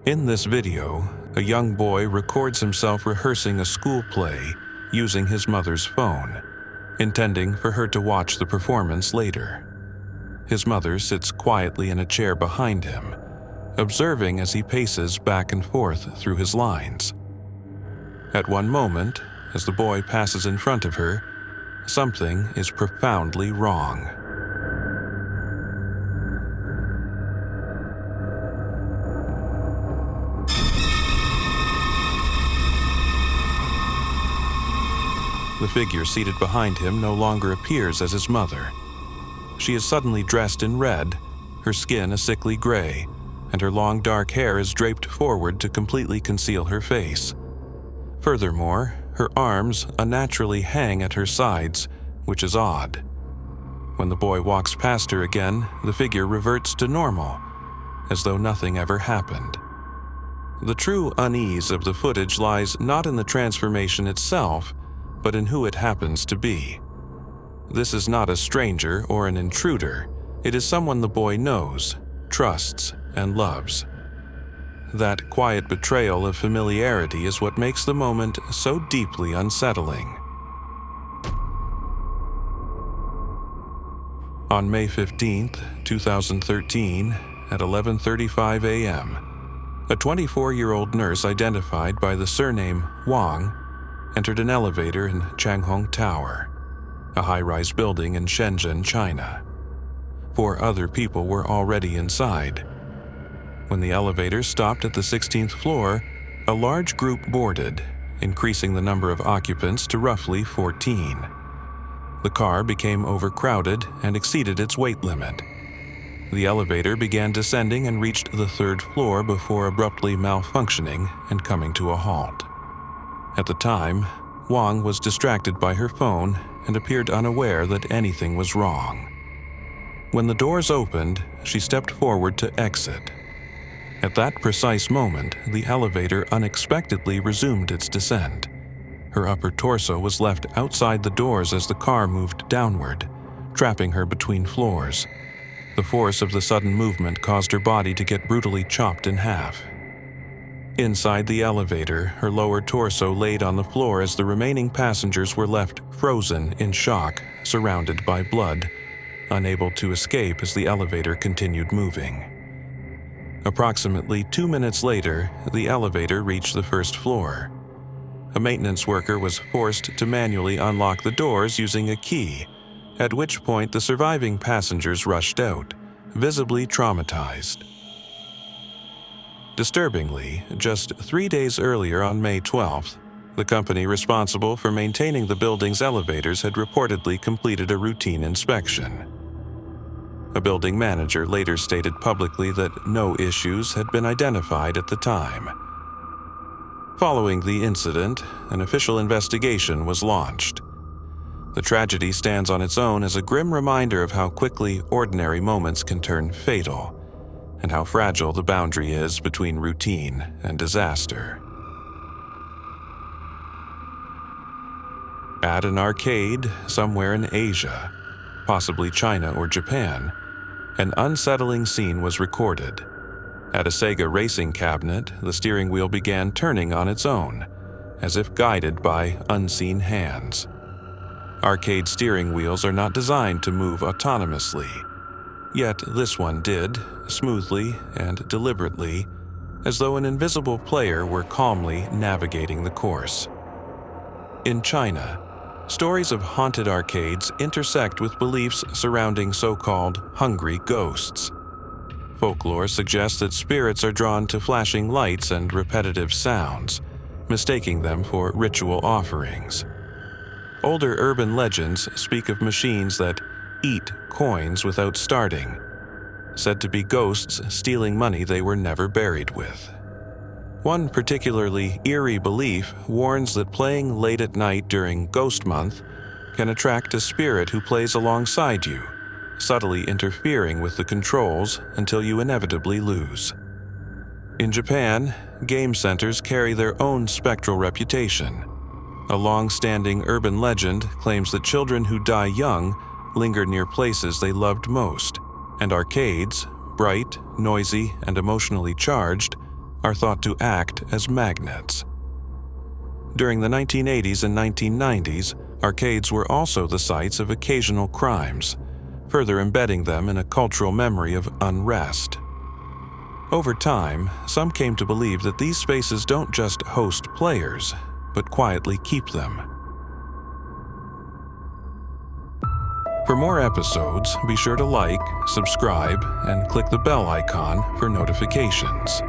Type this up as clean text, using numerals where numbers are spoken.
In this video, a young boy records himself rehearsing a school play using his mother's phone, intending for her to watch the performance later. His mother sits quietly in a chair behind him, observing as he paces back and forth through his lines. At one moment, as the boy passes in front of her, something is profoundly wrong. The figure seated behind him no longer appears as his mother. She is suddenly dressed in red, her skin a sickly gray, and her long dark hair is draped forward to completely conceal her face. Furthermore, her arms unnaturally hang at her sides, which is odd. When the boy walks past her again, the figure reverts to normal, as though nothing ever happened. The true unease of the footage lies not in the transformation itself, but in who it happens to be. This is not a stranger or an intruder. It is someone the boy knows, trusts, and loves. That quiet betrayal of familiarity is what makes the moment so deeply unsettling. On May 15, 2013, at 11:35 a.m., a 24-year-old nurse identified by the surname Wang entered an elevator in Changhong Tower, a high-rise building in Shenzhen, China. 4 other people were already inside. When the elevator stopped at the 16th floor, a large group boarded, increasing the number of occupants to roughly 14. The car became overcrowded and exceeded its weight limit. The elevator began descending and reached the 3rd floor before abruptly malfunctioning and coming to a halt. At the time, Wang was distracted by her phone and appeared unaware that anything was wrong. When the doors opened, she stepped forward to exit. At that precise moment, the elevator unexpectedly resumed its descent. Her upper torso was left outside the doors as the car moved downward, trapping her between floors. The force of the sudden movement caused her body to get brutally chopped in half. Inside the elevator, her lower torso laid on the floor as the remaining passengers were left frozen in shock, surrounded by blood, unable to escape as the elevator continued moving. Approximately 2 minutes later, the elevator reached the 1st floor. A maintenance worker was forced to manually unlock the doors using a key, at which point the surviving passengers rushed out, visibly traumatized. Disturbingly, just 3 days earlier on May 12th, the company responsible for maintaining the building's elevators had reportedly completed a routine inspection. A building manager later stated publicly that no issues had been identified at the time. Following the incident, an official investigation was launched. The tragedy stands on its own as a grim reminder of how quickly ordinary moments can turn fatal, and how fragile the boundary is between routine and disaster. At an arcade somewhere in Asia, possibly China or Japan, an unsettling scene was recorded. At a Sega racing cabinet, the steering wheel began turning on its own, as if guided by unseen hands. Arcade steering wheels are not designed to move autonomously, yet this one did, smoothly and deliberately, as though an invisible player were calmly navigating the course. In China, stories of haunted arcades intersect with beliefs surrounding so-called hungry ghosts. Folklore suggests that spirits are drawn to flashing lights and repetitive sounds, mistaking them for ritual offerings. Older urban legends speak of machines that eat coins without starting, said to be ghosts stealing money they were never buried with. One particularly eerie belief warns that playing late at night during Ghost Month can attract a spirit who plays alongside you, subtly interfering with the controls until you inevitably lose. In Japan, game centers carry their own spectral reputation. A long-standing urban legend claims that children who die young linger near places they loved most, and arcades, bright, noisy, and emotionally charged, are thought to act as magnets. During the 1980s and 1990s, arcades were also the sites of occasional crimes, further embedding them in a cultural memory of unrest. Over time, some came to believe that these spaces don't just host players, but quietly keep them. For more episodes, be sure to like, subscribe, and click the bell icon for notifications.